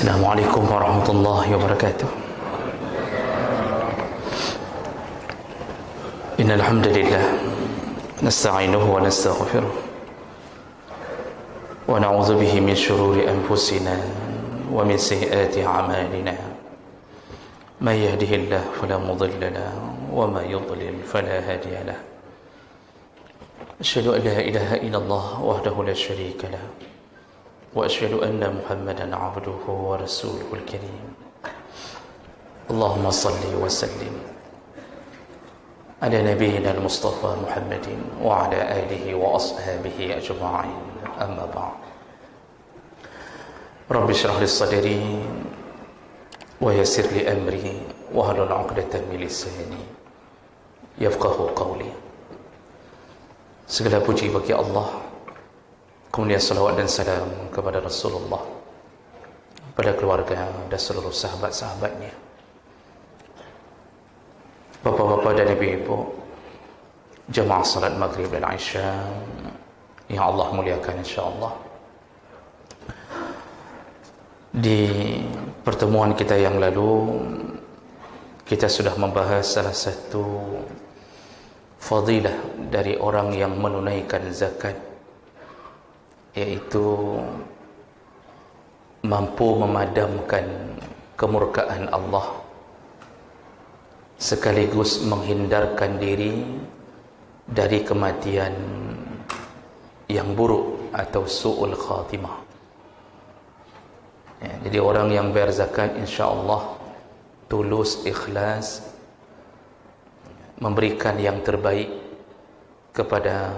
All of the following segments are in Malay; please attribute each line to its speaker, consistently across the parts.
Speaker 1: Assalamualaikum warahmatullahi wabarakatuh. Innal hamdalillah nasta'inuhu wa nastaghfiruh wa na'udzu bihi min shururi anfusina wa min sayyiati a'malina. May yahdihillahu fala mudilla lahu wa may yudlil fala hadiya lahu. Asyhadu an la ilaha illallah wahdahu la syarika lahu وأشهد أن محمدا عبده ورسوله الكريم. اللهم صل وسلم على نبينا المصطفى محمد وعلى آله وأصحابه أجمعين. أما بعد، رب اشرح لي صدري ويسر لي أمري واحلل عقدة من لساني يفقهوا قولي. Segala puji bagi Allah, kemudian salawat dan salam kepada Rasulullah, pada keluarga dan seluruh sahabat-sahabatnya, bapak-bapak dan ibu-ibu, jemaah salat maghrib dan isya yang Allah muliakan insyaAllah. Di pertemuan kita yang lalu, kita sudah membahas salah satu fadilah dari orang yang menunaikan zakat, yaitu mampu memadamkan kemurkaan Allah sekaligus menghindarkan diri dari kematian yang buruk atau su'ul khatimah. Jadi orang yang bayar zakat insyaAllah tulus, ikhlas, memberikan yang terbaik kepada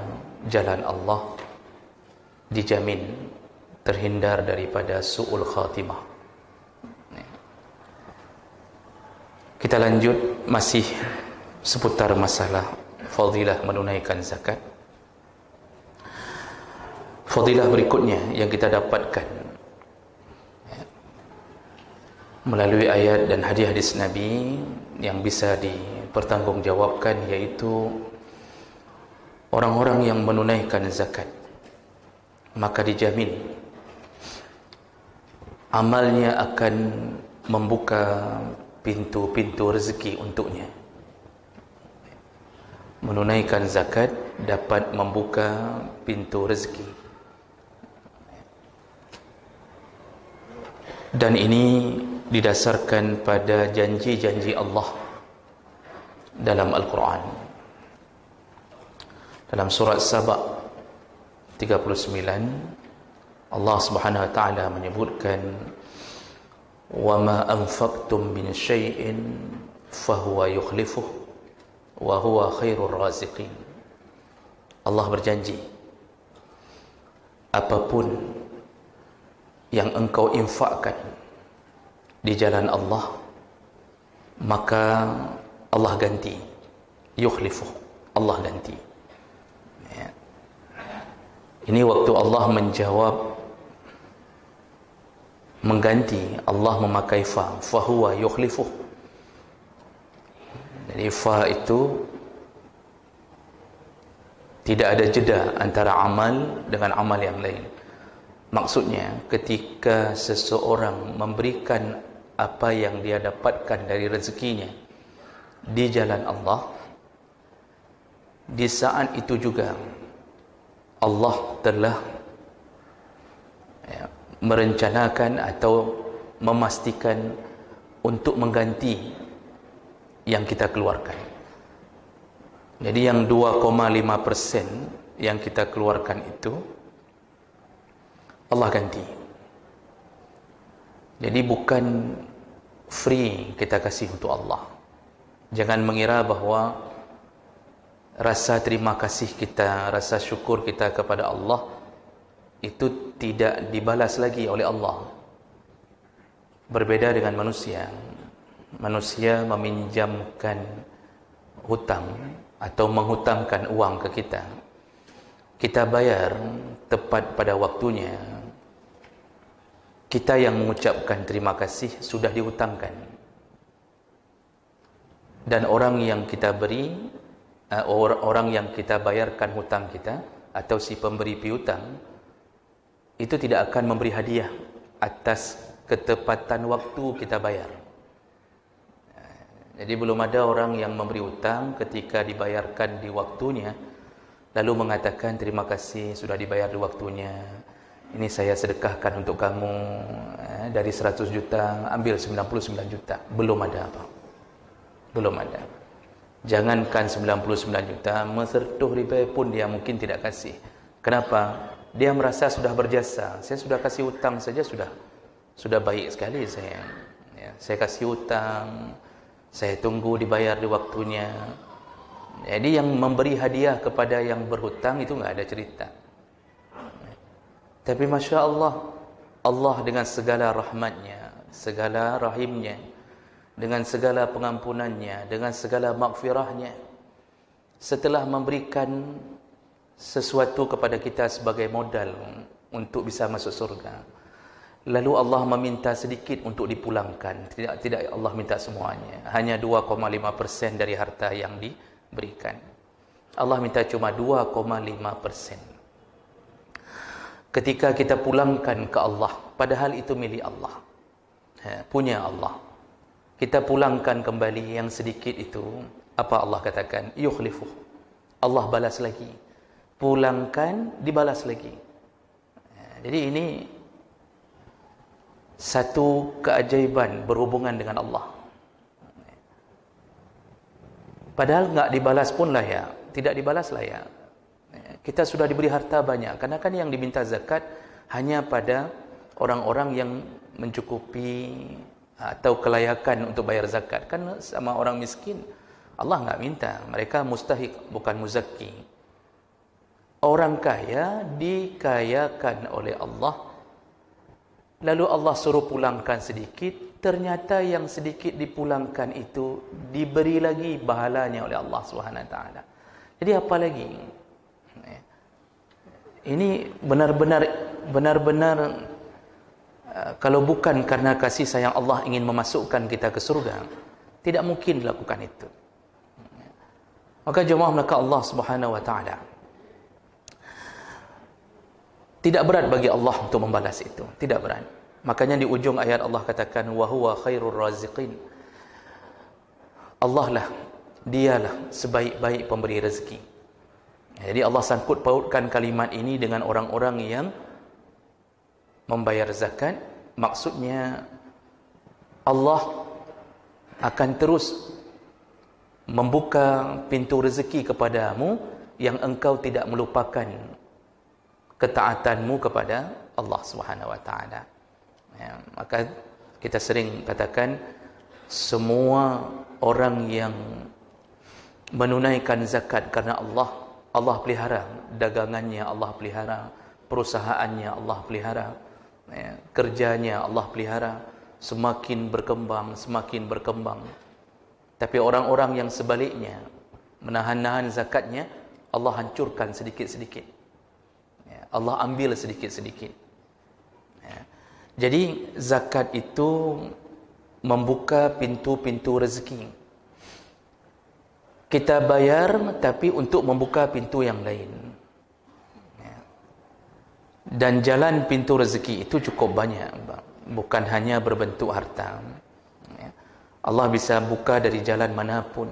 Speaker 1: jalan Allah, dijamin terhindar daripada su'ul khatimah. Kita lanjut masih seputar masalah fadilah menunaikan zakat. Fadilah berikutnya yang kita dapatkan melalui ayat dan hadis-hadis Nabi yang bisa dipertanggungjawabkan, yaitu orang-orang yang menunaikan zakat, maka dijamin amalnya akan membuka pintu-pintu rezeki untuknya. Menunaikan zakat dapat membuka pintu rezeki, dan ini didasarkan pada janji-janji Allah dalam Al-Quran. Dalam surat Saba 39, Allah Subhanahu wa taala menyebutkan, wa ma anfaqtum min syai'in fahuwa yukhlifuh wa huwa khairur raziqin. Allah berjanji, apapun yang engkau infakkan di jalan Allah, maka Allah ganti. Yukhlifuh, Allah ganti. Ini waktu Allah menjawab, mengganti, Allah memakai fa, fahuwa yukhlifuh. Jadi fa itu tidak ada jeda antara amal dengan amal yang lain. Maksudnya, ketika seseorang memberikan apa yang dia dapatkan dari rezekinya di jalan Allah, di saat itu juga Allah telah merencanakan atau memastikan untuk mengganti yang kita keluarkan. Jadi yang 2,5% yang kita keluarkan itu Allah ganti. Jadi bukan free kita kasih untuk Allah. Jangan mengira bahwa rasa terima kasih kita, rasa syukur kita kepada Allah itu tidak dibalas lagi oleh Allah. Berbeda dengan manusia. Manusia meminjamkan hutang atau menghutangkan uang ke kita. Kita bayar tepat pada waktunya. Kita yang mengucapkan terima kasih sudah dihutangkan. Dan orang yang kita beri, orang yang kita bayarkan hutang kita atau si pemberi piutang itu tidak akan memberi hadiah atas ketepatan waktu kita bayar. Jadi belum ada orang yang memberi hutang ketika dibayarkan di waktunya lalu mengatakan terima kasih sudah dibayar di waktunya, ini saya sedekahkan untuk kamu, dari 100 juta ambil 99 juta. Belum ada apa, belum ada. Jangankan 99 juta, mesertuh riba pun dia mungkin tidak kasih. Kenapa? Dia merasa sudah berjasa. Saya sudah kasih hutang saja sudah baik sekali saya. Saya kasih hutang, saya tunggu dibayar di waktunya. Jadi yang memberi hadiah kepada yang berhutang itu enggak ada cerita. Tapi Masya Allah, Allah dengan segala rahmatnya, segala rahimnya, dengan segala pengampunannya, dengan segala maghfirahnya, setelah memberikan sesuatu kepada kita sebagai modal untuk bisa masuk surga, lalu Allah meminta sedikit untuk dipulangkan. Tidak Allah minta semuanya, hanya 2,5% dari harta yang diberikan. Allah minta cuma 2,5%. Ketika kita pulangkan ke Allah, padahal itu milik Allah, punya Allah, kita pulangkan kembali yang sedikit itu, apa Allah katakan? Yukhlifu. Allah balas lagi. Pulangkan, dibalas lagi. Jadi ini satu keajaiban berhubungan dengan Allah. Padahal enggak dibalas pun layak, tidak dibalas layak. Kita sudah diberi harta banyak, karena kan yang diminta zakat hanya pada orang-orang yang mencukupi atau kelayakan untuk bayar zakat. Kan sama orang miskin Allah enggak minta, mereka mustahik, bukan muzakki. Orang kaya dikayakan oleh Allah, lalu Allah suruh pulangkan sedikit, ternyata yang sedikit dipulangkan itu diberi lagi pahalanya oleh Allah SWT. Jadi apa lagi? Ini benar-benar kalau bukan karena kasih sayang Allah ingin memasukkan kita ke surga, tidak mungkin dilakukan itu. Maka jemaah maka Allah Subhanahu wa taala, tidak berat bagi Allah untuk membalas itu, tidak berat. Makanya di ujung ayat Allah katakan wa huwa khairur raziqin. Allah lah, dialah sebaik-baik pemberi rezeki. Jadi Allah sangkut pautkan kalimat ini dengan orang-orang yang membayar zakat. Maksudnya Allah akan terus membuka pintu rezeki kepadamu yang engkau tidak melupakan ketaatanmu kepada Allah Subhanahu wa taala. Maka kita sering katakan semua orang yang menunaikan zakat karena Allah, Allah pelihara dagangannya, Allah pelihara perusahaannya, Allah pelihara kerjanya, Allah pelihara, semakin berkembang, semakin berkembang. Tapi orang-orang yang sebaliknya menahan-nahan zakatnya, Allah hancurkan sedikit-sedikit, Allah ambil sedikit-sedikit. Jadi zakat itu membuka pintu-pintu rezeki. Kita bayar tapi untuk membuka pintu yang lain. Dan jalan pintu rezeki itu cukup banyak, bukan hanya berbentuk harta. Allah bisa buka dari jalan manapun.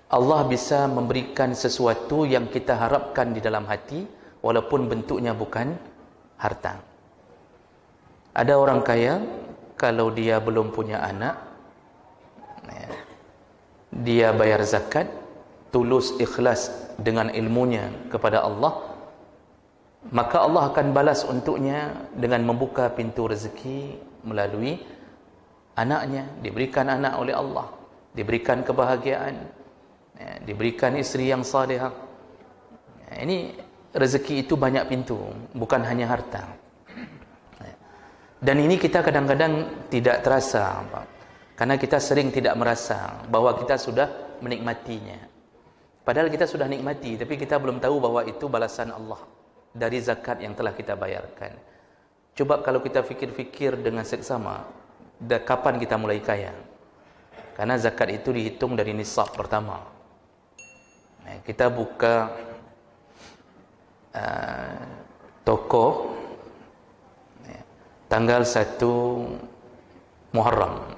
Speaker 1: Allah bisa memberikan sesuatu yang kita harapkan di dalam hati, walaupun bentuknya bukan harta. Ada orang kaya, kalau dia belum punya anak, dia bayar zakat, tulus ikhlas dengan ilmunya kepada Allah, maka Allah akan balas untuknya dengan membuka pintu rezeki melalui anaknya. Diberikan anak oleh Allah, diberikan kebahagiaan, diberikan isteri yang salihah. Ini rezeki itu banyak pintu, bukan hanya harta. Dan ini kita kadang-kadang tidak terasa, karena kita sering tidak merasa bahwa kita sudah menikmatinya. Padahal kita sudah nikmati, tapi kita belum tahu bahwa itu balasan Allah dari zakat yang telah kita bayarkan. Coba kalau kita fikir-fikir dengan seksama, kapan kita mulai kaya? Karena zakat itu dihitung dari nisab pertama. Kita buka toko, tanggal 1 Muharram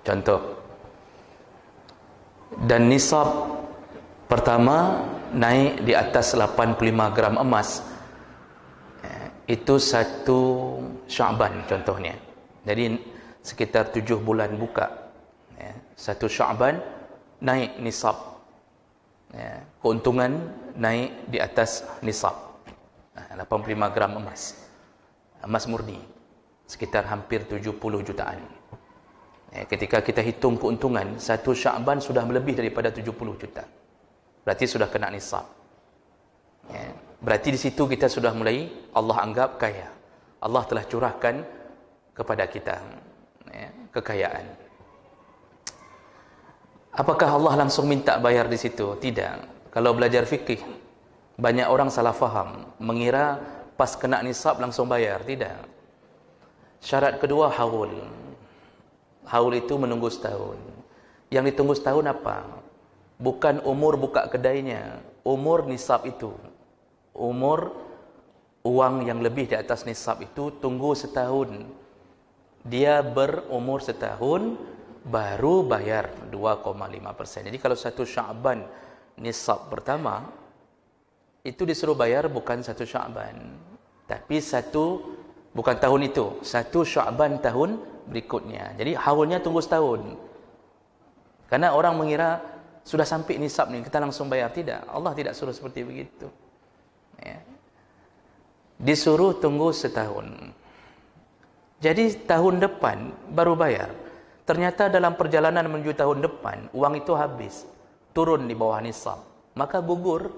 Speaker 1: contoh, dan nisab pertama naik di atas 85 gram emas, itu 1 Sya'ban contohnya. Jadi sekitar 7 bulan buka, 1 Sya'ban naik nisab, keuntungan naik di atas nisab, 85 gram emas murni, sekitar hampir 70 jutaan. Ketika kita hitung keuntungan, 1 Sya'ban sudah lebih daripada 70 juta. Berarti sudah kena nisab. Berarti di situ kita sudah mulai Allah anggap kaya. Allah telah curahkan kepada kita kekayaan. Apakah Allah langsung minta bayar di situ? Tidak. Kalau belajar fikih, banyak orang salah faham, mengira pas kena nisab langsung bayar. Tidak. Syarat kedua haul. Haul itu menunggu setahun. Yang ditunggu setahun apa? Bukan umur buka kedainya, umur nisab itu. Umur uang yang lebih di atas nisab itu tunggu setahun. Dia berumur setahun baru bayar 2,5%. Jadi kalau 1 Sya'ban nisab pertama itu disuruh bayar bukan 1 Sya'ban, tapi bukan tahun itu, 1 Sya'ban tahun berikutnya. Jadi haulnya tunggu setahun. Karena orang mengira sudah sampai nisab ni kita langsung bayar. Tidak, Allah tidak suruh seperti begitu. Disuruh tunggu setahun. Jadi tahun depan baru bayar. Ternyata dalam perjalanan menuju tahun depan uang itu habis, turun di bawah nisab, maka gugur,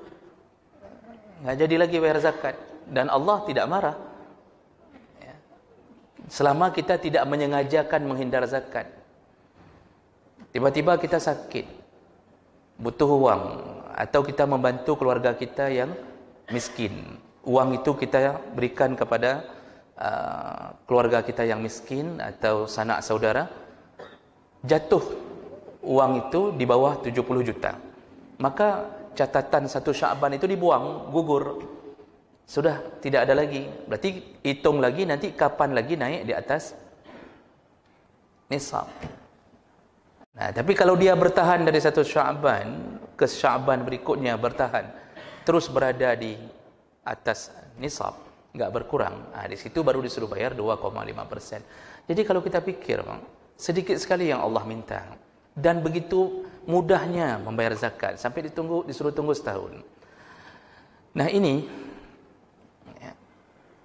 Speaker 1: nggak jadi lagi bayar zakat. Dan Allah tidak marah selama kita tidak menyengajakan menghindar zakat. Tiba-tiba kita sakit, butuh uang, atau kita membantu keluarga kita yang miskin, uang itu kita berikan kepada keluarga kita yang miskin atau sanak saudara, jatuh uang itu di bawah 70 juta, maka catatan 1 Sya'ban itu dibuang, gugur, sudah tidak ada lagi. Berarti hitung lagi nanti kapan lagi naik di atas nisab. Nah, tapi kalau dia bertahan dari 1 Sya'ban ke Sya'ban berikutnya, bertahan terus berada di atas nisab, enggak berkurang, di situ baru disuruh bayar 2,5%. Jadi kalau kita pikir, sedikit sekali yang Allah minta, dan begitu mudahnya membayar zakat sampai disuruh tunggu setahun. Nah, ini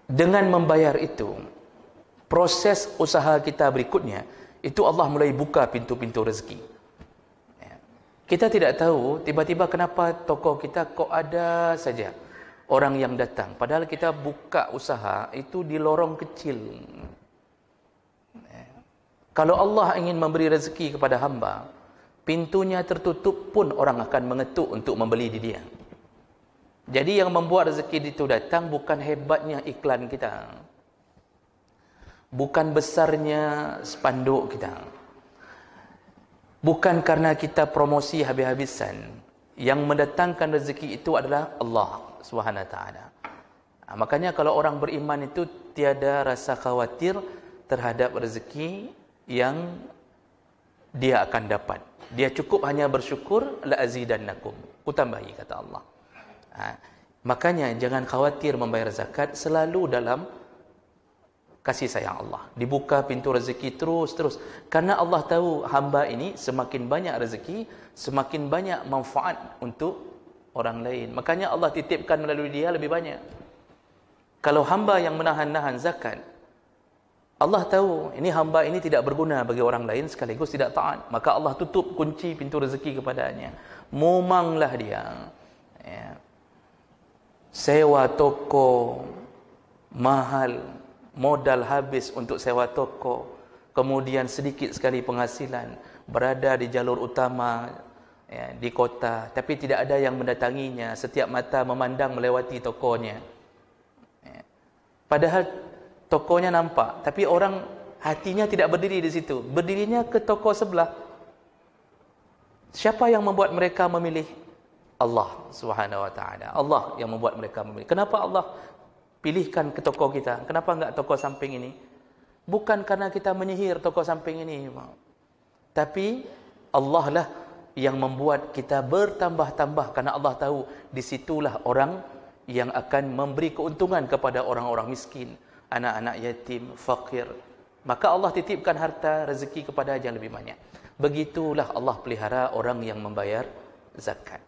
Speaker 1: dengan membayar itu, proses usaha kita berikutnya itu Allah mulai buka pintu-pintu rezeki. Kita tidak tahu tiba-tiba kenapa toko kita kok ada saja orang yang datang, padahal kita buka usaha itu di lorong kecil. Kalau Allah ingin memberi rezeki kepada hamba, pintunya tertutup pun orang akan mengetuk untuk membeli di dia. Jadi yang membuat rezeki itu datang bukan hebatnya iklan kita, bukan besarnya spanduk kita, bukan karena kita promosi habis-habisan. Yang mendatangkan rezeki itu adalah Allah Subhanahu wa taala. Makanya kalau orang beriman itu tiada rasa khawatir terhadap rezeki yang dia akan dapat. Dia cukup hanya bersyukur, la azidannakum, kutambahi, kata Allah. Makanya jangan khawatir membayar zakat, selalu dalam kasih sayang Allah. Dibuka pintu rezeki terus. Karena Allah tahu hamba ini semakin banyak rezeki, semakin banyak manfaat untuk orang lain. Makanya Allah titipkan melalui dia lebih banyak. Kalau hamba yang menahan-nahan zakat, Allah tahu ini hamba ini tidak berguna bagi orang lain sekaligus tidak taat, maka Allah tutup kunci pintu rezeki kepadanya. Mumanglah dia. Sewa toko mahal, modal habis untuk sewa toko, kemudian sedikit sekali penghasilan, berada di jalur utama di kota, tapi tidak ada yang mendatanginya, setiap mata memandang melewati tokonya. Padahal tokonya nampak, tapi orang hatinya tidak berdiri di situ, berdirinya ke toko sebelah. Siapa yang membuat mereka memilih? Allah Subhanahu wa taala. Allah yang membuat mereka memilih. Kenapa Allah pilihkan ke toko kita. Kenapa enggak toko samping ini? Bukan karena kita menyihir toko samping ini, tapi Allah lah yang membuat kita bertambah-tambah, karena Allah tahu disitulah orang yang akan memberi keuntungan kepada orang-orang miskin, anak-anak yatim, fakir. Maka Allah titipkan harta rezeki kepada yang lebih banyak. Begitulah Allah pelihara orang yang membayar zakat.